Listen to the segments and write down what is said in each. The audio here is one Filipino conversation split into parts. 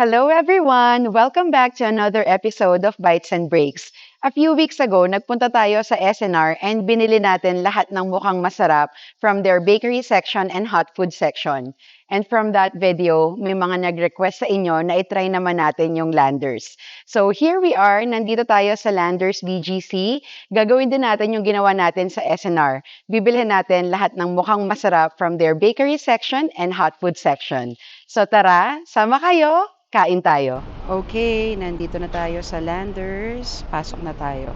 Hello everyone! Welcome back to another episode of Bites and Breaks. A few weeks ago, nagpunta tayo sa SNR and binili natin lahat ng mukhang masarap from their bakery section and hot food section. And from that video, may mga nag-request sa inyo na itry naman natin yung Landers. So here we are, nandito tayo sa Landers BGC. Gagawin din natin yung ginawa natin sa SNR. Bibilhin natin lahat ng mukhang masarap from their bakery section and hot food section. So tara, sama kayo! Kain tayo. Okay, nandito na tayo sa Landers. Pasok na tayo.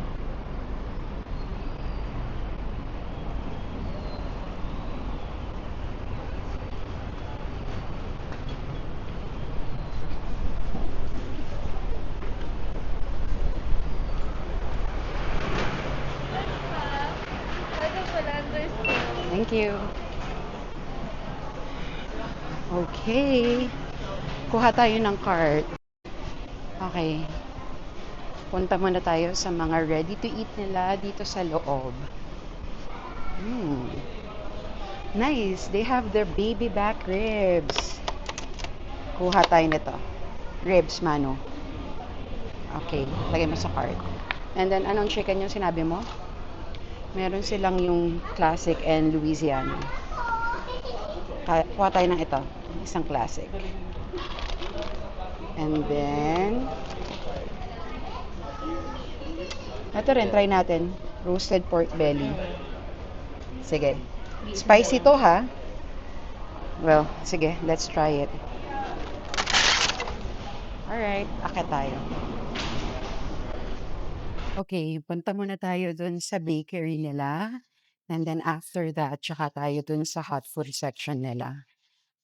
Thank you. Okay. Kuha tayo ng cart. Okay. Punta muna tayo sa mga ready to eat nila dito sa loob. Mm. Nice. They have their baby back ribs. Kuha tayo nito. Ribs, Mano. Okay. Lagay mo sa cart. And then, anong chicken yung sinabi mo? Meron silang yung classic and Louisiana. Kuha tayo ng ito. Isang classic. And then, ito rin, try natin. Roasted pork belly. Sige. Spicy to, ha? Well, sige, let's try it. Alright, akit tayo. Okay, punta muna tayo dun sa bakery nila. And then after that, tsaka tayo dun sa hot food section nila.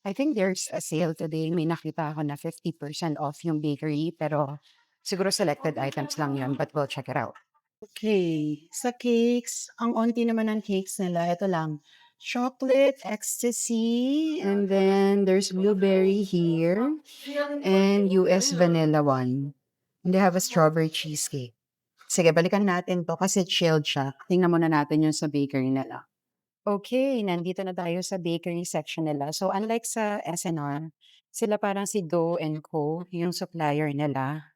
I think there's a sale today. May nakita ako na 50% off yung bakery, pero siguro selected items lang yun, but we'll check it out. Okay, sa cakes, ang onti naman ng cakes nila, ito lang. Chocolate, ecstasy, and then there's blueberry here, and US vanilla one. And they have a strawberry cheesecake. Sige, balikan natin to kasi chilled siya. Tingnan muna natin yung sa bakery nila. Okay, nandito na tayo sa bakery section nila. So unlike sa SNR, sila parang si Dough and Co, yung supplier nila.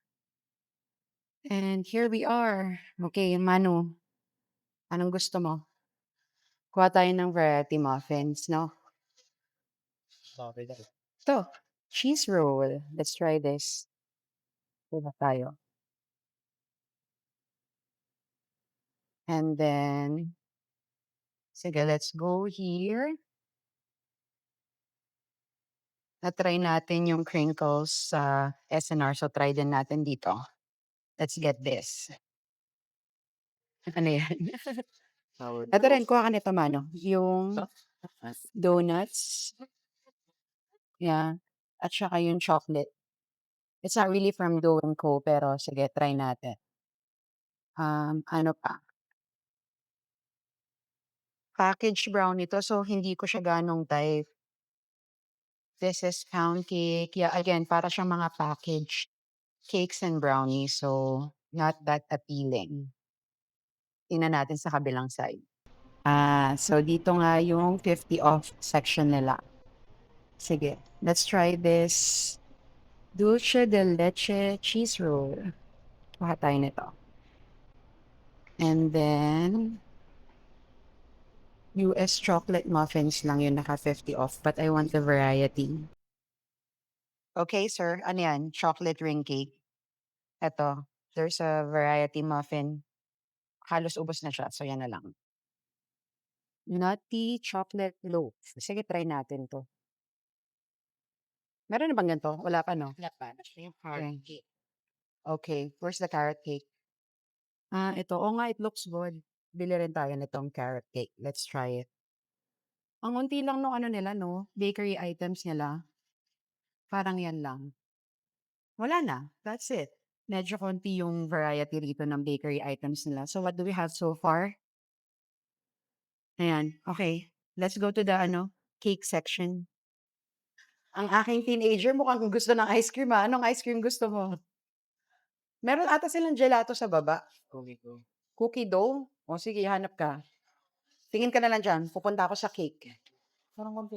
And here we are. Okay, Manu, anong gusto mo? Kuha tayo ng variety muffins, no? Ito, cheese roll. Let's try this. Kuha tayo. And then, sige, let's go here. Na-try natin yung crinkles sa SNR, so try din natin dito. Let's get this. Ano yan? Ito rin, kuha ka nito, Mano. Yung donuts. Yeah. At saka yung chocolate. It's not really from Dough and Co, pero sige, try natin. Ano pa? Package brownie to, so hindi ko siya ganong type. This is pound cake. Yeah, again, para siyang mga packaged cakes and brownies, so not that appealing. Tingnan natin sa kabilang side. So dito nga yung 50 off section nila. Sige, let's try this dulce de leche cheese roll. Kuha tayo nito. And then, US chocolate muffins lang yung naka 50 off, but I want the variety. Okay, sir. Ano yan? Chocolate ring cake. Eto, there's a variety muffin. Halos ubos na siya, so yan na lang. Nutty chocolate loaf. Sige, try natin to. Meron na bang ganito? Wala pa, no? Wala pa. Yung Okay. cake. Okay, where's the carrot cake? Ito. Oo nga, it looks good. Bili rin tayo nitong carrot cake. Let's try it. Ang unti lang nung ano nila, no? Bakery items nila. Parang yan lang. Wala na. That's it. Medyo konti yung variety rito ng bakery items nila. So what do we have so far? Ayan. Okay. Let's go to the cake section. Ang aking teenager mukhang gusto ng ice cream, ah. Anong ice cream gusto mo? Meron ata silang gelato sa baba. Cookie ko. Cookie dough? O sige, hanap ka. Tingin ka na lang dyan. Pupunta ako sa cake. Parang konti.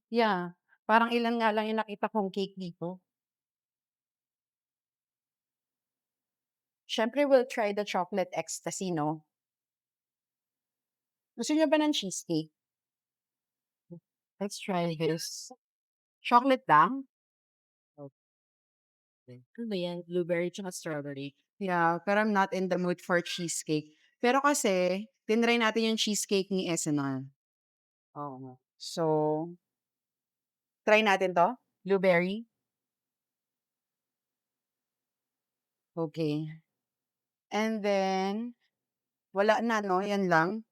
Yeah. Parang ilan nga lang yung nakita kong cake dito. Siyempre, we'll try the chocolate ecstasy, no? Gusto niyo ba ng cheesecake? Let's try this. Chocolate lang? Okay. Ano ba yan? Blueberry tsaka strawberry. Yeah, pero I'm not in the mood for cheesecake. Pero kasi, tinry natin yung cheesecake ni SNR. Oo. So, try natin to? Blueberry? Okay. And then, wala na, no? Yan lang.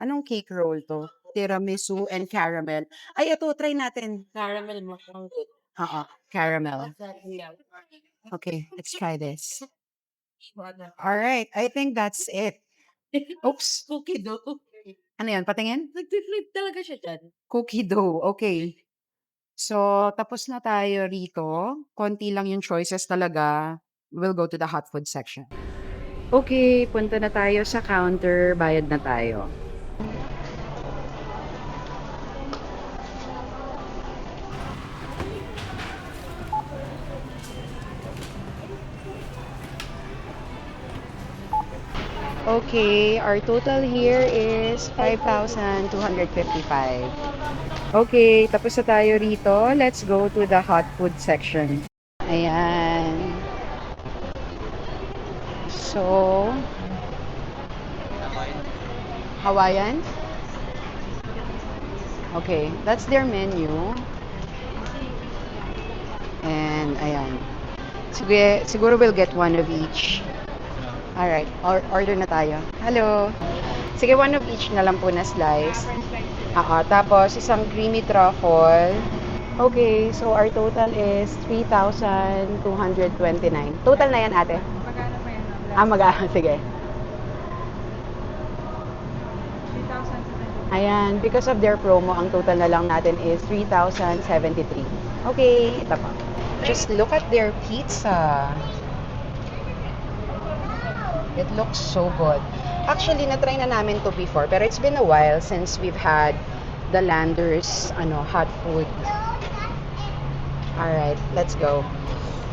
Anong cake roll to? Tiramisu and caramel. Ay, ito, try natin. Caramel mo. Oo, caramel. Okay, let's try this. All right, I think that's it. Oops. Cookie dough. Ano yan? Patingin? Nag-flip talaga siya dyan. Cookie dough. Okay. So, tapos na tayo rito. Konti lang yung choices talaga. We'll go to the hot food section. Okay, punta na tayo sa counter. Bayad na tayo. Okay, our total here is 5,255. Okay, tapos na tayo rito. Let's go to the hot food section. Ayan. So, Hawaiian? Okay, that's their menu. And ayan. Siguro we'll get one of each. Alright, order na tayo. Hello. Sige, one of each na lang po na slice. Tapos isang creamy truffle. Okay, so our total is 3,229. Total na yan, ate? Magkano pa yan? Sige. 3,000. Ayan, because of their promo, ang total na lang natin is 3,073. Okay, ito pa. Just look at their pizza. It looks so good. Actually, na-try na namin to before, pero it's been a while since we've had the Landers hot food. Alright, let's go.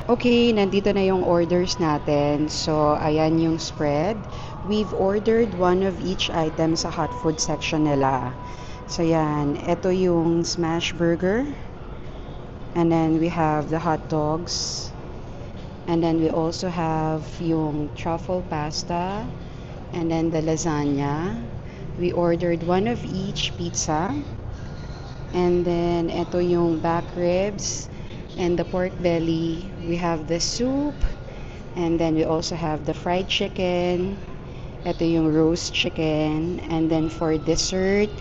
Okay, nandito na yung orders natin. So, ayan yung spread. We've ordered one of each item sa hot food section nila. So, yan. Ito yung smash burger. And then, we have the hot dogs. And then, we also have yung truffle pasta. And then, the lasagna. We ordered one of each pizza. And then, ito yung back ribs. And the pork belly. We have the soup. And then, we also have the fried chicken. Ito yung roast chicken. And then, for dessert,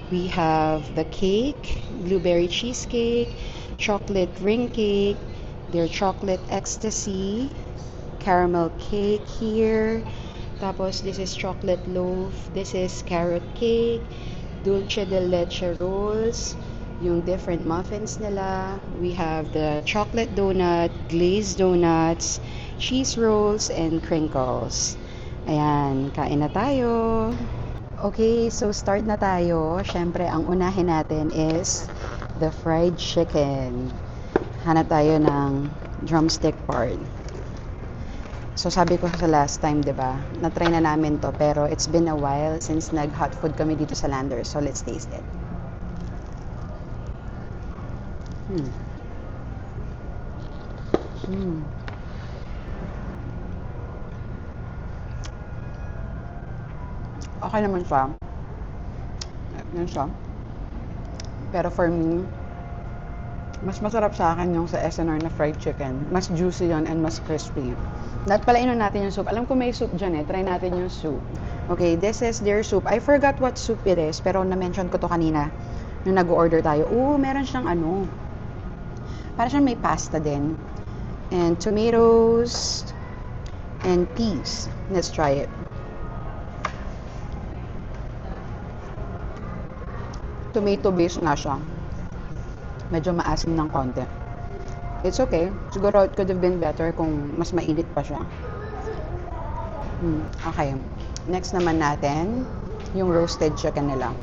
we have the cake. Blueberry cheesecake. Chocolate ring cake. Their chocolate ecstasy. Caramel cake here. Tapos, this is chocolate loaf. This is carrot cake. Dulce de leche rolls. Yung different muffins nila. We have the chocolate donut, glazed donuts, cheese rolls, and crinkles. Ayan, kain na tayo. Okay, so start na tayo. Siyempre, ang unahin natin is the fried chicken. Hanap tayo ng drumstick part. So sabi ko sa last time, 'di ba? Na-try na namin 'to, pero it's been a while since nag-hot food kami dito sa Landers. So let's taste it. Okay naman siya. Yan siya. Pero for me, mas masarap sa akin yung sa SNR na fried chicken. Mas juicy yon and mas crispy. Dapat pala inon natin yung soup. Alam ko may soup dyan eh. Try natin yung soup. Okay, this is their soup. I forgot what soup it is, pero na-mention ko to kanina nung nag-order tayo. Meron siyang para siyang may pasta din. And tomatoes and peas. Let's try it. Tomato based na siya. Medyo maasim ng konti. It's okay. Siguro it could have been better kung mas mainit pa siya. Okay. Next naman natin, yung roasted chicken nila.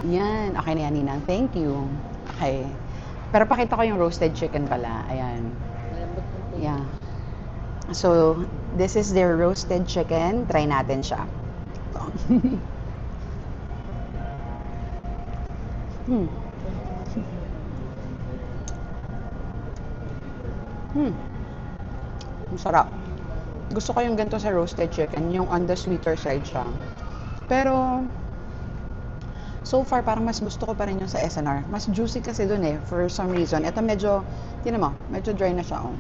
Yan. Okay na yan, Ninang. Thank you. Okay. Pero pakita ko yung roasted chicken pala. Ayan. Yeah. So, This is their roasted chicken. Try natin siya. Ito. Hmm. Hmm. Ang sarap. Gusto ko yung ganito sa roasted chicken, yung on the sweeter side siya. Pero, so far, parang mas gusto ko pa rin yung sa SNR. Mas juicy kasi dun eh, for some reason. Ito medyo, tinan mo, medyo dry na siya. Oh.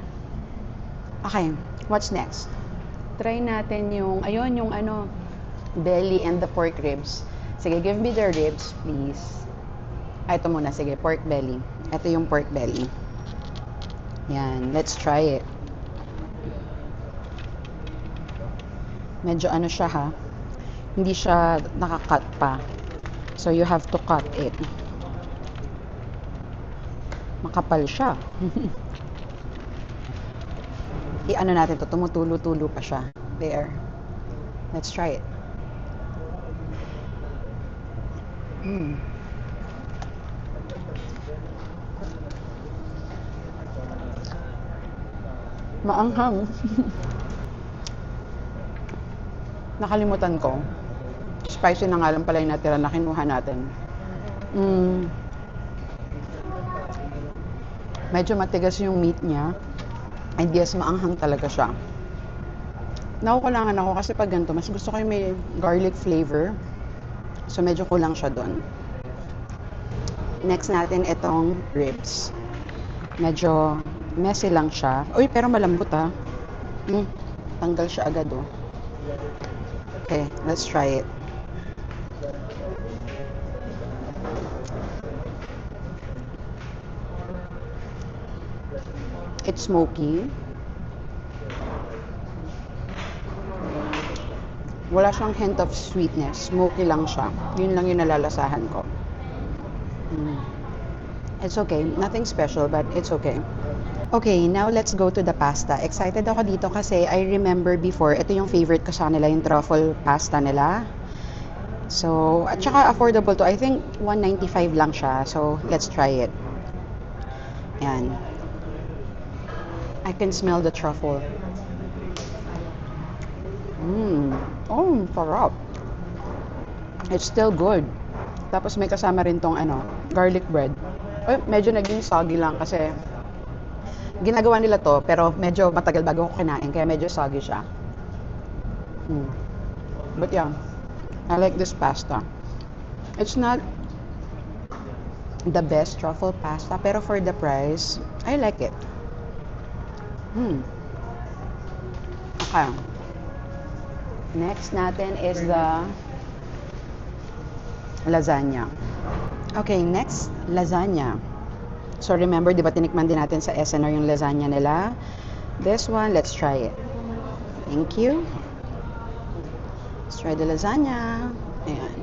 Okay, what's next? Try natin yung, ayun, yung ano, belly and the pork ribs. Sige, give me the ribs, please. Ito muna, sige, pork belly. Ito yung pork belly. Yan, let's try it. Medyo ano siya ha, hindi siya nakakat pa. So you have to cut it. Makapal siya. I-ano natin to, tumutulo-tulo pa siya. There. Let's try it. Maanghang. Nakalimutan ko. Spicy na nga lang pala yung natira na kinuha natin. Medyo matigas yung meat niya. And yes, maanghang talaga siya. Nakukulangan ako kasi pag ganito, mas gusto ko yung may garlic flavor. So medyo kulang siya doon. Next natin itong ribs. Medyo messy lang siya. Uy, pero malambot ah. Tanggal siya agad oh. Okay, let's try it. It's smoky. Wala siyang hint of sweetness. Smoky lang siya. Yun lang yung nalalasahan ko. It's okay. Nothing special, but it's okay. Okay, now let's go to the pasta. Excited ako dito kasi I remember before, ito yung favorite ko sa kanila, yung truffle pasta nila. So, at saka affordable to. I think 195 lang siya. So, let's try it. Yan. I can smell the truffle. Oh, sarap. It's still good. Tapos may kasama rin tong garlic bread. Medyo naging soggy lang kasi ginagawa nila to, pero medyo matagal bago ko kinain, kaya medyo soggy siya. But yeah, I like this pasta. It's not the best truffle pasta, pero for the price, I like it. Okay. Next natin is the lasagna. Okay, next, lasagna. So remember, di ba tinikman din natin sa SNR yung lasagna nila? This one, let's try it. Thank you. Let's try the lasagna. Ayan.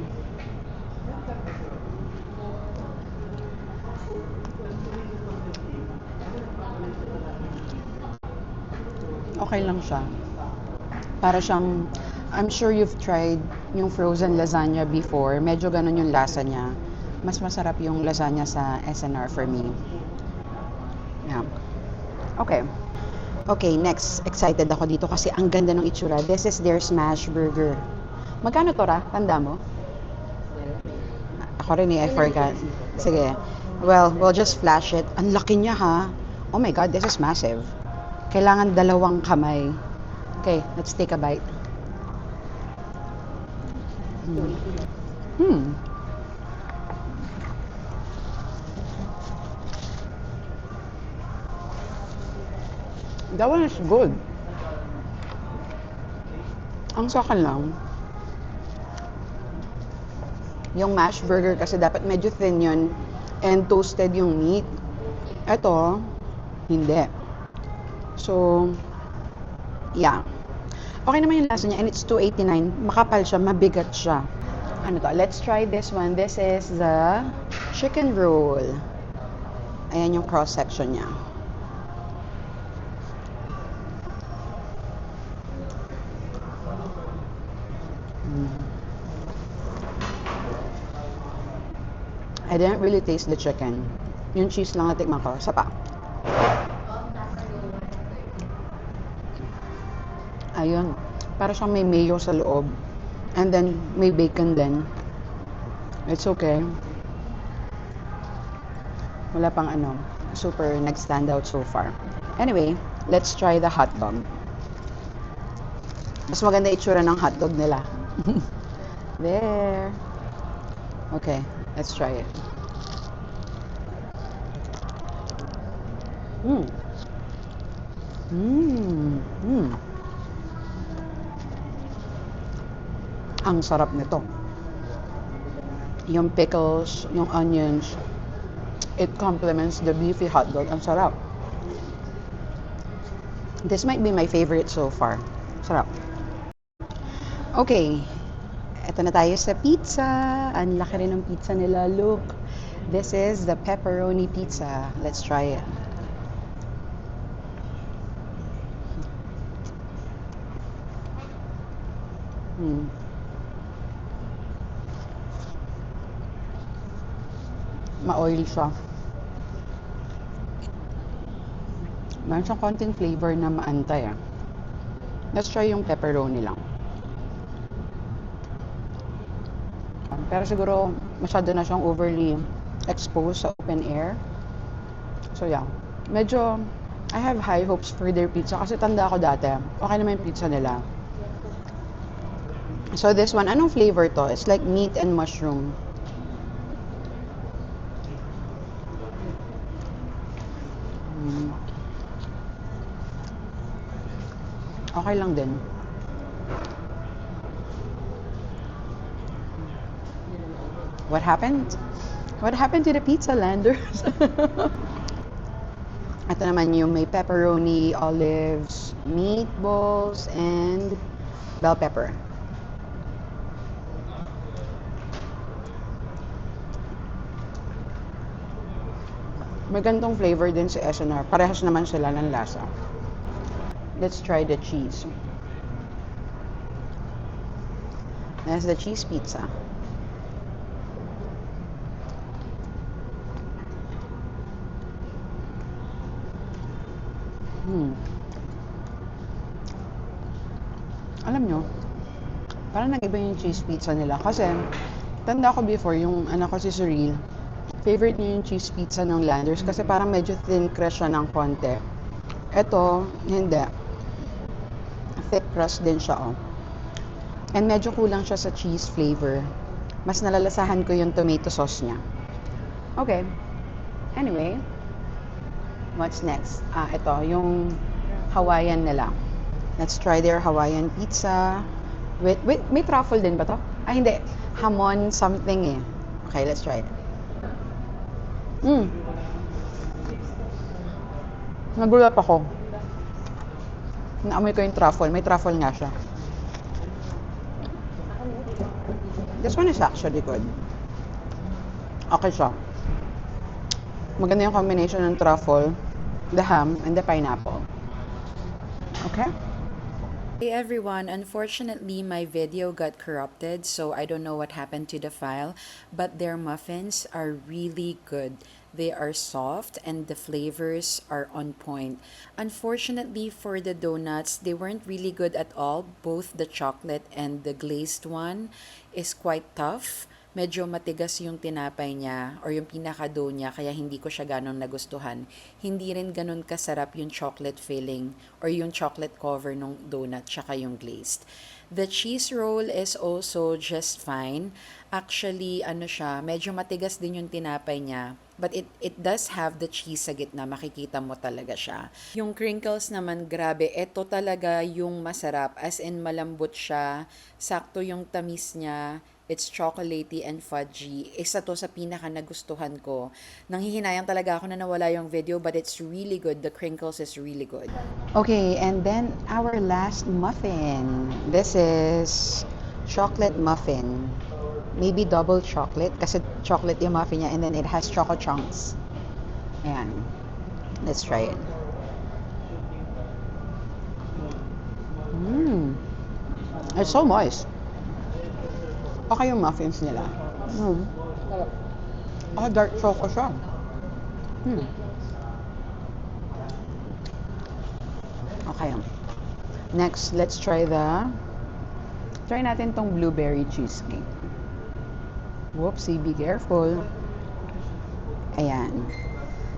Okay lang siya. Para siyang, I'm sure you've tried yung frozen lasagna before. Medyo ganun yung lasa niya. Mas masarap yung lasagna sa SNR for me. Yeah. Okay. Okay, next. Excited ako dito kasi ang ganda ng itsura. This is their smash burger. Magkano to ra? Tanda mo? Ako rin I forgot. Sige. Well, we'll just flash it. Ang laki niya ha. Oh my God, this is massive. Kailangan dalawang kamay. Okay, let's take a bite. That one is good. Ang sa akin lang, yung mash burger kasi dapat medyo thin yun and toasted yung meat. Ito, hindi. So, yeah. Okay naman yung lasa niya and it's $2.89. Makapal siya, mabigat siya. Ano to? Let's try this one. This is the chicken roll. Ayan yung cross section niya. I didn't really taste the chicken. Yung cheese lang natikman ko. Sapa. Para siyang may mayo sa loob. And then, may bacon din. It's okay. Wala pang super nag-stand out so far. Anyway, let's try the hotdog. Mas maganda itsura ng hotdog nila. There. Okay, let's try it. Mmm. Mmm. Mmm. Ang sarap nito. Yung pickles, yung onions, it complements the beefy hotdog. Ang sarap. This might be my favorite so far. Sarap. Okay. Ito na tayo sa pizza. Ang laki rin ng pizza nila. Look. This is the pepperoni pizza. Let's try it. Ma-oily siya. Meron siyang konting flavor na maantay. Let's try yung pepperoni lang. Pero siguro masyado na siyang overly exposed sa open air. So yeah, medyo I have high hopes for their pizza kasi tanda ko dati, okay naman yung pizza nila. So this one, anong flavor to? It's like meat and mushroom. Okay lang din. What happened? What happened to the pizza landers? Ito naman yung may pepperoni, olives, meatballs, and bell pepper. May gantong flavor din sa SNR. Parehas naman sila ng lasa. Let's try the cheese. That's the cheese pizza. Alam nyo, parang nag-iba yung cheese pizza nila. Kasi, tanda ko before, yung anak ko si Cyril, favorite niya yung cheese pizza ng Landers kasi parang medyo thin crust siya ng konti. Ito, hindi. Thick crust din siya, oh. And medyo kulang siya sa cheese flavor. Mas nalalasahan ko yung tomato sauce niya. Okay. Anyway, what's next? Ito, yung Hawaiian nila. Let's try their Hawaiian pizza. Wait, may truffle din ba to? Ay, hindi. Hamon something eh. Okay, let's try it. Nagulat ako. Naamoy ko yung truffle. May truffle nga siya. This one is actually good. Okay siya. Maganda yung combination ng truffle, the ham, and the pineapple. Okay? Hey everyone, unfortunately my video got corrupted, so I don't know what happened to the file, but their muffins are really good. They are soft and the flavors are on point. Unfortunately for the donuts, they weren't really good at all. Both the chocolate and the glazed one is quite tough. Medyo matigas yung tinapay niya or yung pinaka-dough niya kaya hindi ko siya ganong nagustuhan. Hindi rin ganon kasarap yung chocolate filling or yung chocolate cover ng donut tsaka yung glazed. The cheese roll is also just fine. Actually, siya, medyo matigas din yung tinapay niya. But it does have the cheese sa gitna. Makikita mo talaga siya. Yung crinkles naman, grabe. Ito talaga yung masarap. As in, malambot siya. Sakto yung tamis niya. It's chocolatey and fudgy. Isa to sa pinaka nagustuhan ko. Nanghihinayang talaga ako na nawala yung video, but it's really good. The crinkles is really good. Okay, and then our last muffin. This is chocolate muffin. Maybe double chocolate kasi chocolate yung muffin niya and then it has choco chunks. Ayan. Let's try it. It's so moist. Okay yung muffins nila. Dark choco siya. Okay. Next, let's try the Try natin tong blueberry cheesecake. Whoopsie, be careful. Ayan.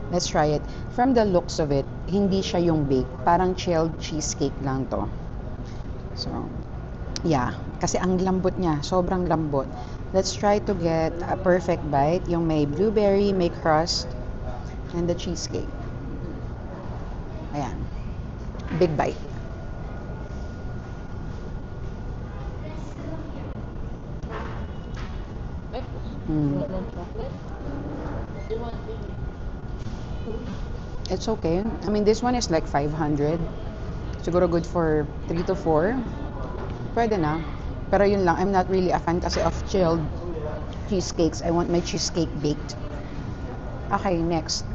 Let's try it. From the looks of it, hindi siya yung bake. Parang chilled cheesecake lang to. So, yeah. Kasi ang lambot niya. Sobrang lambot. Let's try to get a perfect bite. Yung may blueberry, may crust, and the cheesecake. Ayan. Big bite. Mm. It's okay. I mean, this one is like 500. Siguro good for 3 to 4. Pwede na. Pero yun lang, I'm not really a fan kasi of chilled cheesecakes. I want my cheesecake baked. Okay, next.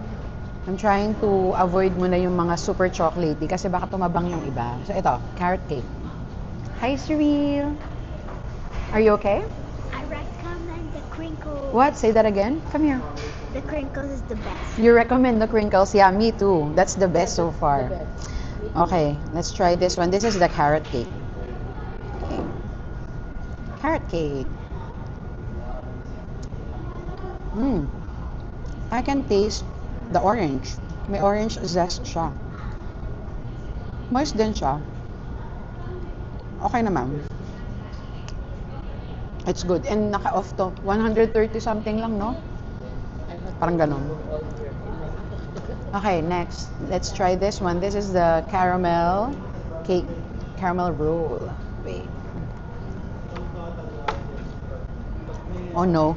I'm trying to avoid muna yung mga super chocolatey kasi baka tumabang yung iba. So ito, carrot cake. Hi, Cyril! Are you okay? I recommend the crinkles. What? Say that again? Come here. The crinkles is the best. You recommend the crinkles? Yeah, me too. That's the best so far. Okay, let's try this one. This is the carrot cake. Okay. Carrot cake. I can taste the orange. May orange zest siya. Moist din siya. Okay naman. It's good. And naka-off to. 130 something lang, no? Parang ganun. Okay, next. Let's try this one. This is the caramel cake. Caramel roll. Wait. Oh no.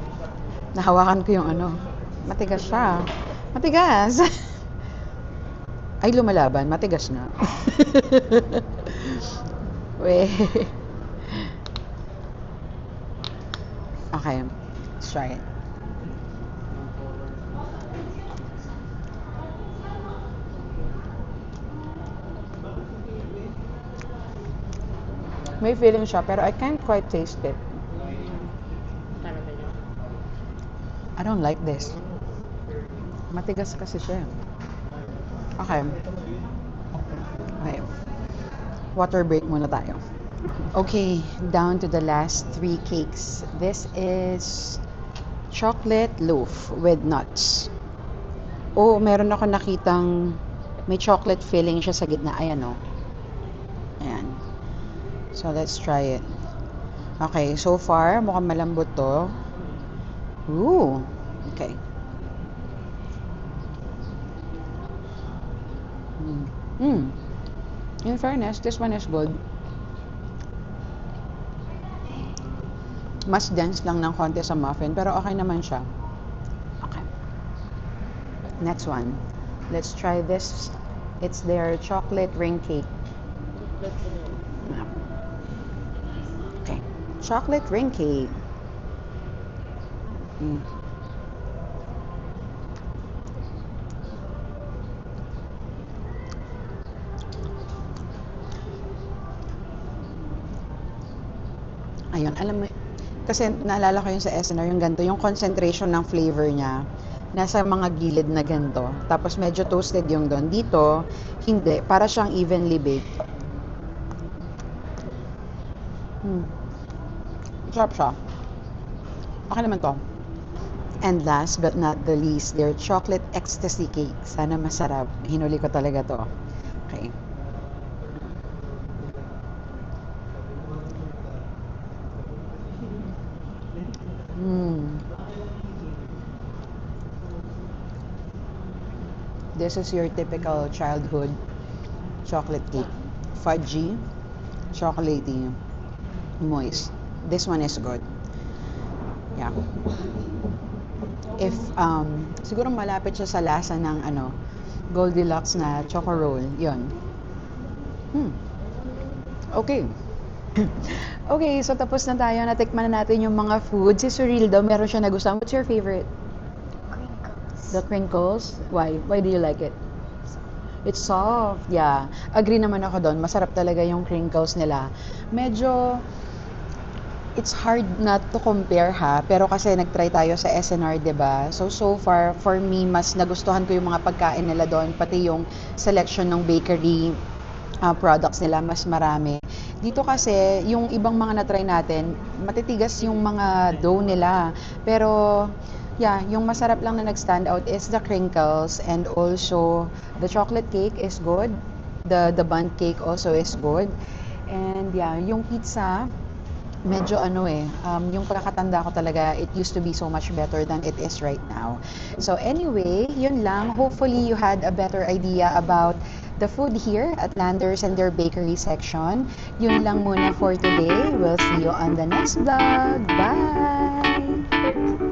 Nahawakan ko yung ano. Matigas siya. Matigas. Ay, lumalaban. Matigas na. Wait. Okay. Let's try it. May feeling siya, pero I can't quite taste it. I don't like this. Matigas kasi siya. Okay. Okay. Water break muna tayo. Okay, down to the last 3 cakes. This is chocolate loaf with nuts. Oh, meron ako nakitang may chocolate filling siya sa gitna. Ayan o. Ayan. So, let's try it. Okay, so far, mukhang malambot to. Ooh, okay. In fairness, this one is good. Mas dense lang ng konti sa muffin, pero okay naman siya. Okay. Next one. Let's try this. It's their chocolate ring cake. Okay. Chocolate ring cake. Ayun, alam mo, kasi naalala ko yung sa SNR, yung ganito, yung concentration ng flavor niya, nasa mga gilid na ganito. Tapos medyo toasted yung doon. Dito, hindi. Para siyang evenly baked. Sarap siya. Okay naman to. And last but not the least, their chocolate ecstasy cake. Sana masarap. Hinuli ko talaga to. Okay. This is your typical childhood chocolate cake. Fudgy, chocolatey, moist. This one is good. Yeah. If, siguro malapit siya sa lasa ng Goldilocks na choco roll. Yun. Okay. Okay, so tapos na tayo. Natikman na natin yung mga food. Si Cyril daw, meron siya nagustuhan. What's your favorite? Crinkles. The crinkles? Why? Why do you like it? It's soft. Yeah. Agree naman ako doon. Masarap talaga yung crinkles nila. Medyo, it's hard not to compare ha. Pero kasi nag-try tayo sa SNR, diba? So far, for me, mas nagustuhan ko yung mga pagkain nila doon. Pati yung selection ng bakery products nila, mas marami. Dito kasi, yung ibang mga na-try natin, matitigas yung mga dough nila. Pero, yeah, yung masarap lang na nag-stand out is the crinkles, and also the chocolate cake is good. The bundt cake also is good. And yeah, yung pizza, medyo yung pagkakatanda ko talaga, it used to be so much better than it is right now. So anyway, yun lang. Hopefully you had a better idea about the food here at Landers and their bakery section. Yun lang muna for today. We'll see you on the next vlog. Bye!